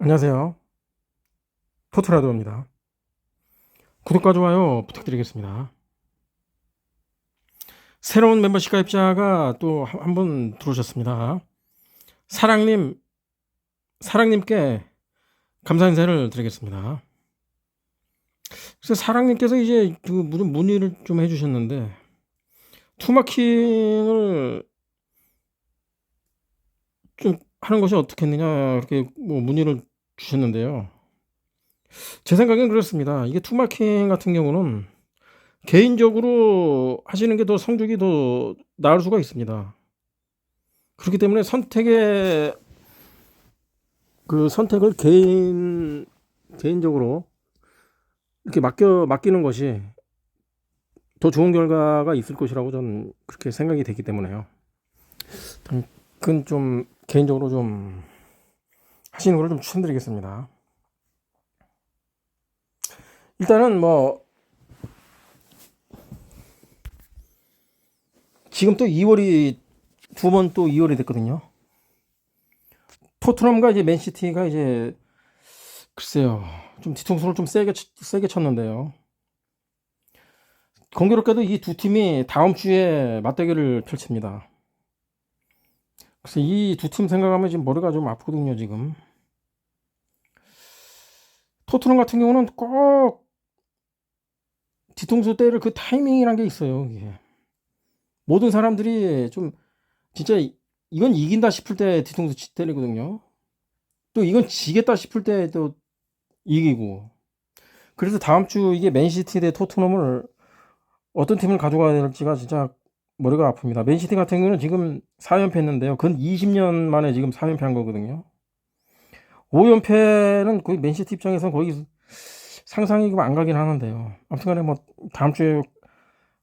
안녕하세요. 포트라도입니다. 구독과 좋아요 부탁드리겠습니다. 새로운 멤버십 가입자가 또 한 분 들어오셨습니다. 사랑님께 감사 인사를 드리겠습니다. 그래서 사랑님께서 이제 그 무슨 문의를 좀 해주셨는데, 투마킹을 좀 하는 것이 어떻겠느냐, 이렇게 뭐 문의를 주셨는데요. 제 생각엔 그렇습니다. 이게 투마킹 같은 경우는 개인적으로 하시는 게 더 성적이 더 나을 수가 있습니다. 그렇기 때문에 선택을 개인적으로 이렇게 맡기는 것이 더 좋은 결과가 있을 것이라고 저는 그렇게 생각이 되기 때문에요. 그건 좀 개인적으로 좀 하시는 걸 좀 추천드리겠습니다. 일단은 뭐 지금 또 2월이 두 번 또 2월이 됐거든요. 토트넘과 이제 맨시티가 이제 글쎄요, 좀 뒤통수를 좀 세게 쳤는데요. 공교롭게도 이 두 팀이 다음 주에 맞대결을 펼칩니다. 그래서 이 두 팀 생각하면 지금 머리가 좀 아프거든요, 지금. 토트넘 같은 경우는 꼭 뒤통수 때릴 그 타이밍이란 게 있어요, 이게. 모든 사람들이 좀 진짜 이건 이긴다 싶을 때 뒤통수 때리거든요. 또 이건 지겠다 싶을 때 또 이기고. 그래서 다음 주 이게 맨시티 대 토트넘을 어떤 팀을 가져가야 될지가 진짜 머리가 아픕니다. 맨시티 같은 경우는 지금 4연패 했는데요. 그건 20년 만에 지금 4연패 한 거거든요. 5연패는 거의 맨시티 입장에서는 거의 상상이 안 가긴 하는데요. 아무튼 간에 뭐 다음 주에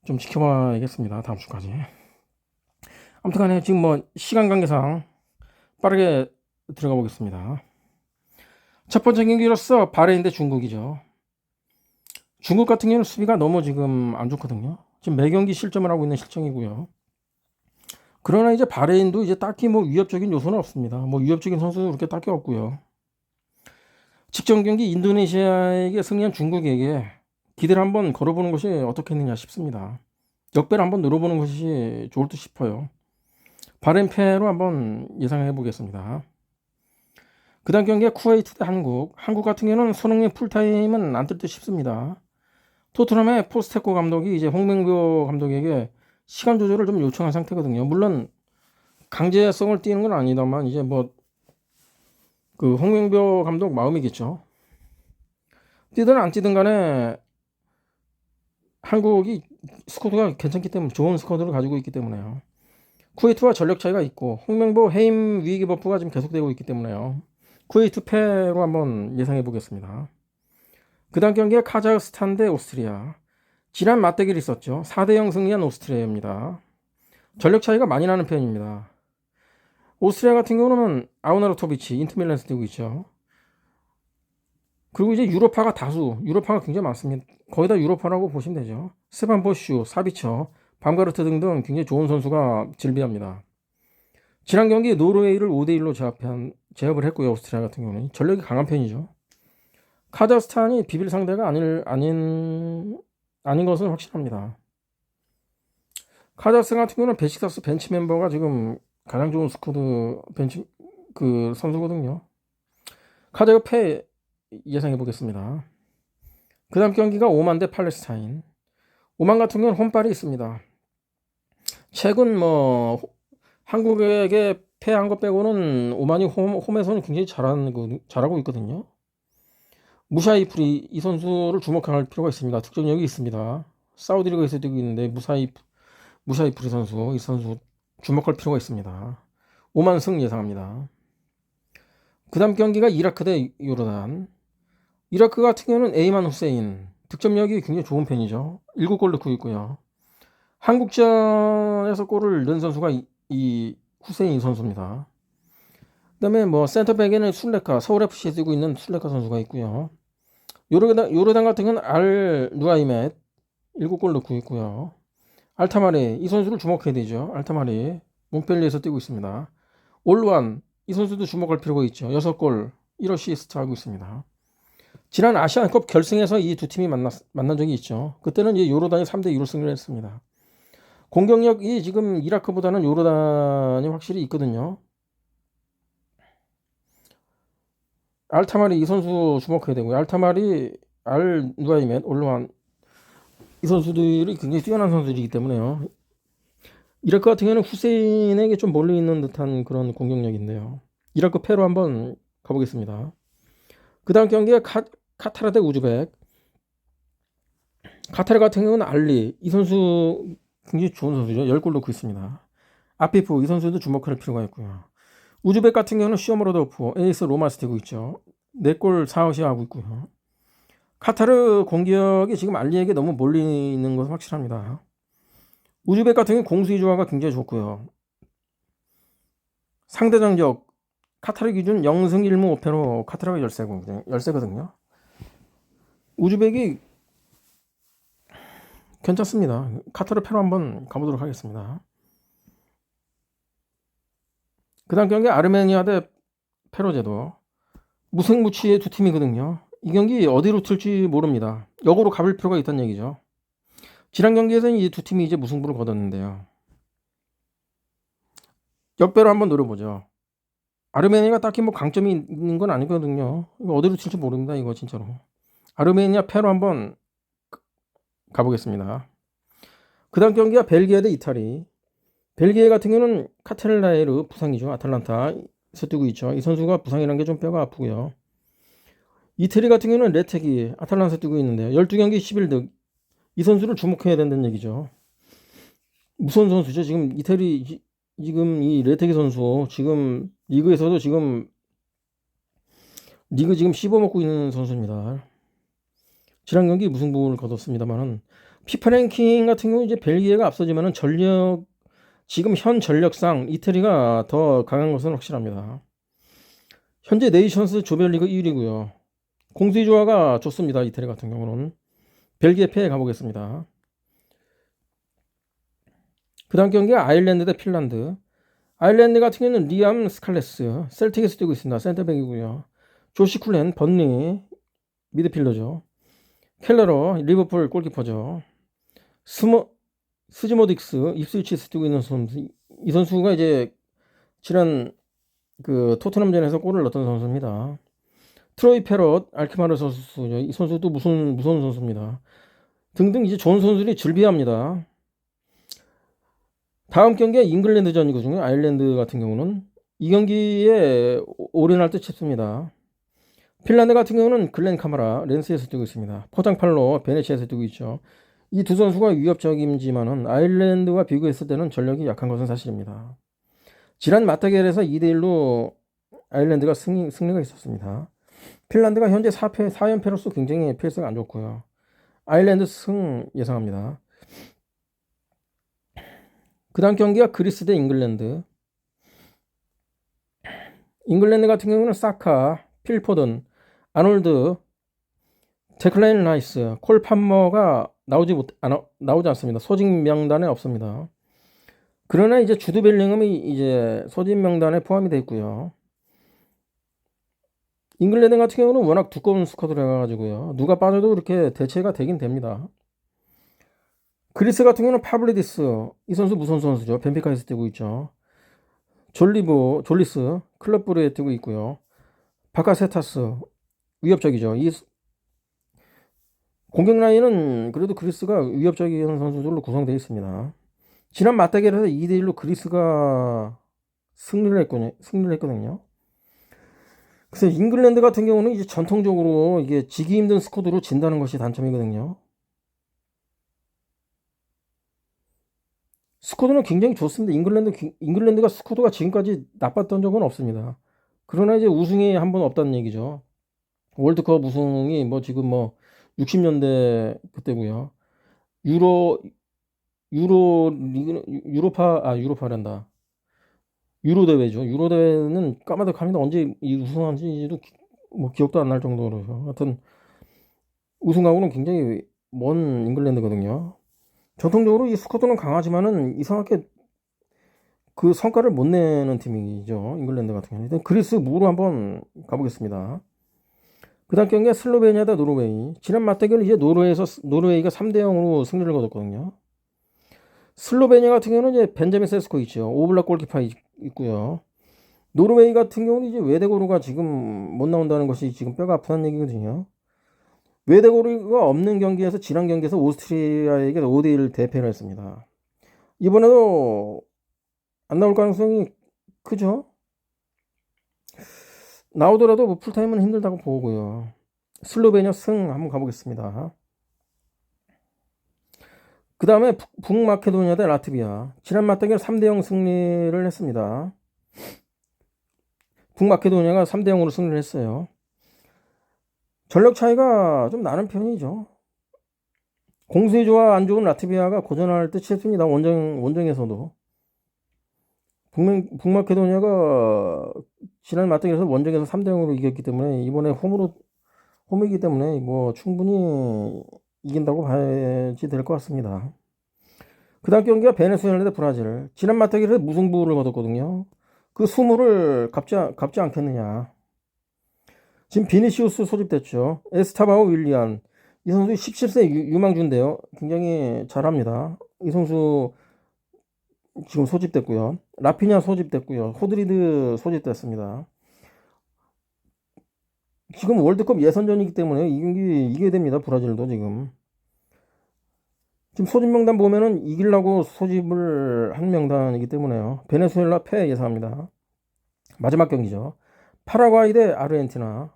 좀 지켜봐야겠습니다. 다음 주까지. 아무튼 간에 지금 뭐 시간 관계상 빠르게 들어가 보겠습니다. 첫 번째 경기로서 바레인 대 중국이죠. 중국 같은 경우는 수비가 너무 지금 안 좋거든요. 지금 매 경기 실점을 하고 있는 실정이고요. 그러나 이제 바레인도 이제 딱히 뭐 위협적인 요소는 없습니다. 뭐 위협적인 선수도 그렇게 딱히 없고요. 직전 경기 인도네시아에게 승리한 중국에게 기대를 한번 걸어보는 것이 어떻겠느냐 싶습니다. 역배를 한번 노려보는 것이 좋을 듯 싶어요. 바렌페로 한번 예상해 보겠습니다. 그 다음 경기가 쿠웨이트 대 한국. 한국 같은 경우는 손흥민 풀타임은 안 뜰 듯 싶습니다. 토트넘의 포스테코 감독이 이제 홍명보 감독에게 시간 조절을 좀 요청한 상태거든요. 물론 강제성을 띠는 건 아니다만 이제 뭐 그 홍명보 감독 마음이겠죠. 뛰든 안 뛰든 간에 한국이 스쿼드가 괜찮기 때문에 좋은 스쿼드를 가지고 있기 때문에요. 쿠웨이트와 전력 차이가 있고 홍명보 해임 위기 버프가 지금 계속되고 있기 때문에요. 쿠웨이트 패로 한번 예상해 보겠습니다. 그 다음 경기에 카자흐스탄 대 오스트리아. 지난 맞대결이 있었죠. 4대0 승리한 오스트리아입니다. 전력 차이가 많이 나는 편입니다. 오스트리아 같은 경우는 아우나르토비치, 인터밀란에서 뛰고 있죠. 그리고 이제 유로파가 굉장히 많습니다. 거의 다 유로파라고 보시면 되죠. 스테반 보슈, 사비처, 밤가르트 등등 굉장히 좋은 선수가 즐비합니다. 지난 경기 노르웨이를 5대1로 제압을 했고요. 오스트리아 같은 경우는 전력이 강한 편이죠. 카자흐스탄이 비빌 상대가 아닌 것은 확실합니다. 카자흐스탄 같은 경우는 베식타스 벤치 멤버가 지금 가장 좋은 스쿼드 벤치 그 선수거든요. 카자흐 패 예상해 보겠습니다. 그 다음 경기가 오만 대 팔레스타인. 오만 같은 경우는 홈빨이 있습니다. 최근 뭐 한국에게 패한 것 빼고는 오만이 홈에서는 굉장히 잘하고 있거든요. 무샤이프리 이 선수를 주목할 필요가 있습니다. 특정력이 있습니다. 사우디리그에서 뛰고 있는데 무샤이프리 선수 이 선수 주목할 필요가 있습니다. 오만 승 예상합니다. 그 다음 경기가 이라크 대 요르단. 이라크 같은 경우는 에이만 후세인 득점력이 굉장히 좋은 편이죠. 7골 넣고 있고요. 한국전에서 골을 넣은 선수가 이 후세인 선수입니다. 그다음에 뭐 센터백에는 서울 FC에 뛰고 있는 술레카 선수가 있고요. 요르단 같은 경우는 알 누아이멧 7골 넣고 있고요. 알타마리 이 선수를 주목해야 되죠. 알타마리 몬펠리에서 뛰고 있습니다. 올루안 이 선수도 주목할 필요가 있죠. 6골 1 어시스트 하고 있습니다. 지난 아시안컵 결승에서 이 두 팀이 만난 적이 있죠. 그때는 이제 요르단이 3대 2로 승리를 했습니다. 공격력이 지금 이라크보다는 요르단이 확실히 있거든요. 알타마리 이 선수 주목해야 되고요. 알타마리, 알 누아이멧, 올르만 이 선수들이 굉장히 뛰어난 선수들이기 때문에요. 이라크 같은 경우는 후세인에게 좀 몰려 있는 듯한 그런 공격력인데요. 이라크 패로 한번 가보겠습니다. 그 다음 경기가 카타르 대 우즈벡. 카타르 같은 경우는 알리 이 선수 굉장히 좋은 선수죠. 10골 넣고 있습니다. 아피프 이 선수도 주목할 필요가 있고요. 우즈벡 같은 경우는 시오모로도프 에이스 로마스 뛰고 있죠. 4골 4어시 하고 있고요. 카타르 공격이 지금 알리에게 너무 몰리는 것은 확실합니다. 우즈벡 같은 경우는 공수위 조화가 굉장히 좋고요. 상대 전적 카타르 기준 0승 1무 5패로 카타르가 열세거든요. 우즈벡이 괜찮습니다. 카타르 패로 한번 가보도록 하겠습니다. 그 다음 경기 아르메니아 대 페로제도. 무승부치의 두 팀이거든요. 이 경기 어디로 튈지 모릅니다. 역으로 가볼 필요가 있다는 얘기죠. 지난 경기에서는 이 두 팀이 이제 무승부를 거뒀는데요. 역배로 한번 노려보죠. 아르메니아가 딱히 뭐 강점이 있는 건 아니거든요. 이거 어디로 튈지 모릅니다. 이거 진짜로. 아르메니아 패로 한번 가보겠습니다. 그 다음 경기가 벨기에 대 이탈리. 벨기에 같은 경우는 카텔라에르 부상이죠. 아탈란타에서 뛰고 있죠. 이 선수가 부상이라는 게 좀 뼈가 아프고요. 이태리 같은 경우는 레테기 아탈란타에서 뛰고 있는데요. 12경기 11득. 이 선수를 주목해야 된다는 얘기죠. 무서운 선수죠. 지금 이태리 지금 이 레테기 선수 지금 리그에서도 지금 리그 지금 씹어먹고 있는 선수입니다. 지난 경기 무승부를 거뒀습니다만은 피파 랭킹 같은 경우 이제 벨기에가 앞서지만은 지금 현 전력상 이태리가 더 강한 것은 확실합니다. 현재 네이션스 조별리그 1위고요. 공수위 조화가 좋습니다. 이태리 같은 경우는. 벨기에 패에 가보겠습니다. 그 다음 경기가 아일랜드 대 핀란드. 아일랜드 같은 경우는 리암 스칼레스 셀틱에서 뛰고 있습니다. 센터백이고요. 조시 쿨렌 번리 미드필더죠. 켈러러 리버풀 골키퍼죠. 스즈모딕스 입스위치에서 뛰고 있는 선수. 이 선수가 이제 지난 그 토트넘전에서 골을 넣었던 선수입니다. 트로이 페럿 알키마르 선수죠. 이 선수도 무서운 선수입니다. 등등 이제 좋은 선수들이 즐비합니다. 다음 경기가 잉글랜드전이거든요. 아일랜드 같은 경우는 이 경기에 올인할 듯 싶습니다. 핀란드 같은 경우는 글렌 카마라 렌스에서 뛰고 있습니다. 포장팔로 베네치아에서 뛰고 있죠. 이 두 선수가 위협적이지만은 아일랜드와 비교했을 때는 전력이 약한 것은 사실입니다. 지난 맞대결에서 2대1로 아일랜드가 승리가 있었습니다. 핀란드가 현재 4연패로서 굉장히 페이스가 안 좋고요. 아일랜드 승 예상합니다. 그 다음 경기가 그리스 대 잉글랜드. 잉글랜드 같은 경우는 사카, 필포든, 아놀드, 데클랜 라이스, 콜 판머가 나오지 않습니다. 소집 명단에 없습니다. 그러나 이제 주드 벨링엄이 이제 소집 명단에 포함이 되어 있고요. 잉글랜드 같은 경우는 워낙 두꺼운 스쿼드를 해가지고요. 누가 빠져도 이렇게 대체가 되긴 됩니다. 그리스 같은 경우는 파블리디스 이 선수 무슨 선수죠? 벤피카에서 뛰고 있죠. 졸리스 클럽브루에 뛰고 있고요. 바카세타스 위협적이죠. 이 공격 라인은 그래도 그리스가 위협적인 선수들로 구성되어 있습니다. 지난 맞대결에서 2대1로 그리스가 승리를 했거든요. 그래서 잉글랜드 같은 경우는 이제 전통적으로 이게 지기 힘든 스쿼드로 진다는 것이 단점이거든요. 스쿼드는 굉장히 좋습니다. 잉글랜드가 스쿼드가 지금까지 나빴던 적은 없습니다. 그러나 이제 우승이 한 번 없다는 얘기죠. 월드컵 우승이 뭐 지금 뭐 60년대 그때고요. 유로파란다. 유로 대회죠. 유로 대회는 까마득합니다. 언제 우승한지도 뭐 기억도 안 날 정도로요. 하여튼 우승하고는 굉장히 먼 잉글랜드거든요. 전통적으로 이 스쿼드는 강하지만은 이상하게 그 성과를 못 내는 팀이죠. 잉글랜드 같은 경우는. 일단 그리스 무로 한번 가보겠습니다. 그 다음 경기가 슬로베니아 대 노르웨이. 지난 맞대결은 이제 노르웨이가 3대 0으로 승리를 거뒀거든요. 슬로베니아 같은 경우는 이제 벤자민 세스코 있죠. 오블락 골키퍼 있고요. 노르웨이 같은 경우는 이제 웨데고르가 지금 못 나온다는 것이 지금 뼈가 아프다는 얘기거든요. 웨데고르가 없는 경기에서 지난 경기에서 오스트리아에게 5대1 대패를 했습니다. 이번에도 안 나올 가능성이 크죠? 나오더라도 뭐 풀타임은 힘들다고 보고요. 슬로베니아 승 한번 가보겠습니다. 그 다음에 북마케도니아 대 라트비아. 지난 맞대결 3대0 승리를 했습니다. 북마케도니아가 3대0으로 승리를 했어요. 전력 차이가 좀 나는 편이죠. 공수의 조화 안 좋은 라트비아가 고전할 듯 했습니다. 원정에서도. 북마케도니아가 지난 맞대결에서 원정에서 3대0으로 이겼기 때문에 이번에 홈이기 때문에 뭐 충분히 이긴다고 봐야지 될 것 같습니다. 그 다음 경기가 베네수엘라 대 브라질. 지난 맞대결에서 무승부를 거뒀거든요. 그 수모를 갚지 않겠느냐. 지금 비니시우스 소집됐죠. 에스타바오 윌리안. 이 선수 17세 유망주인데요. 굉장히 잘합니다. 이 선수 지금 소집됐고요. 라피냐 소집됐고요. 호드리드 소집됐습니다. 지금 월드컵 예선전이기 때문에 이 경기 이겨야 됩니다. 브라질도 지금. 지금 소집 명단 보면은 이기려고 소집을 한 명단이기 때문에요. 베네수엘라 패 예상합니다. 마지막 경기죠. 파라과이 대 아르헨티나.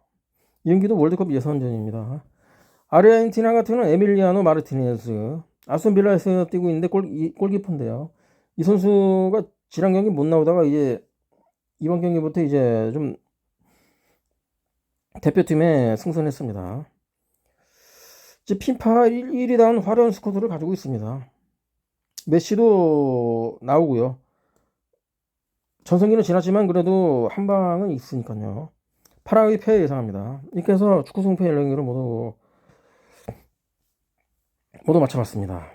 이 경기도 월드컵 예선전입니다. 아르헨티나 같은 경우는 에밀리아노 마르티네스. 아스톤 빌라에서 뛰고 있는데 골키퍼인데요. 이 선수가 지난 경기 못 나오다가 이제 이번 경기부터 이제 좀 대표팀에 승선했습니다. 이제 피파 1위다운 화려한 스쿼드를 가지고 있습니다. 메시도 나오고요. 전성기는 지났지만 그래도 한 방은 있으니까요. 파라과이 패 예상합니다. 이렇게 해서 축구 승패 연령기를 모두 맞춰봤습니다.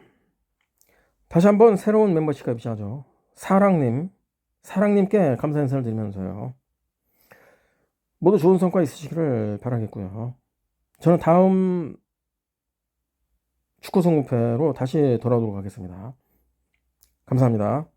다시 한번 새로운 멤버십과 입장하죠. 사랑님께 감사 인사를 드리면서요. 모두 좋은 성과 있으시기를 바라겠고요. 저는 다음 축구 승패로 다시 돌아오도록 하겠습니다. 감사합니다.